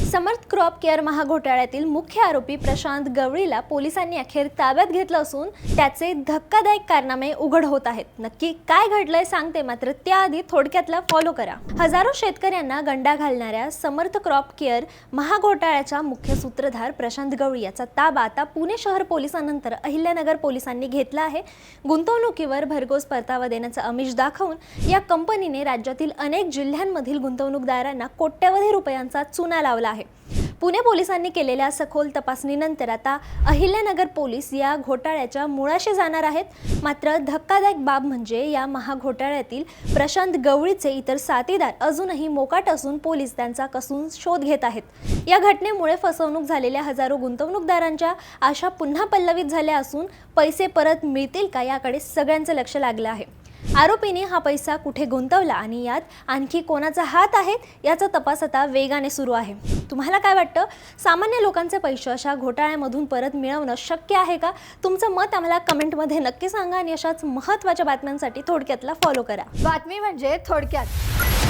समर्थ crop care महाघोटाळ्यातील मुख्य आरोपी प्रशांत गवळीला पोलिसांनी अखेर ताब्यात घेतलं असून त्याचे धक्कादायक कारनामे उघड होत आहेत। नक्की काय घडलंय सांगते, मात्र त्याआधी थोडक्यातला फॉलो करा। हजारो शेतकऱ्यांना गंडा घालणाऱ्या समर्थ क्रॉप केअर महाघोटाळ्याचा मुख्य सूत्रधार प्रशांत गवळी याचा ताबा आता पुणे शहर पोलिसांनंतर अहिल्यानगर पोलिसांनी घेतला आहे। गुंतवणुकीवर भरघोस परतावा देण्याचं आमिष दाखवून या कंपनीने राज्यातील अनेक जिल्ह्यांमधील गुंतवणूकदारांना कोट्यवधी रुपयांचा चुना लावला आहे। पुणे पोलिसांनी केलेल्या सखोल तपासणीनंतर आता अहिल्यानगर पोलीस या घोटाळ्याच्या मुळाशी जाणार आहेत। मात्र धक्कादायक बाब म्हणजे या महाघोटाळ्यातील प्रशांत गवळीचे इतर साथीदार अजूनही मोकाट असून पोलीस त्यांचा कसून शोध घेत आहेत। या घटनेमुळे फसवणूक झालेल्या हजारो गुंतवणूकदारांच्या आशा पुन्हा पल्लवित झाल्या असून पैसे परत मिळतील का याकडे सगळ्यांचं लक्ष लागलं आहे। आरोपींनी हा पैसा कुठे गुंतवला आणि यात आणखी कोणाचा हात आहे याचा तपास आता वेगाने सुरू आहे। तुम्हाला काय वाटतं, सामान्य लोकांचे पैसे अशा घोटाळ्यामधून परत मिळवणं शक्य आहे का? तुमचं मत आम्हाला कमेंटमध्ये नक्की सांगा आणि अशाच महत्त्वाच्या बातम्यांसाठी थोडक्यातला फॉलो करा। बातमी म्हणजे थोडक्यात।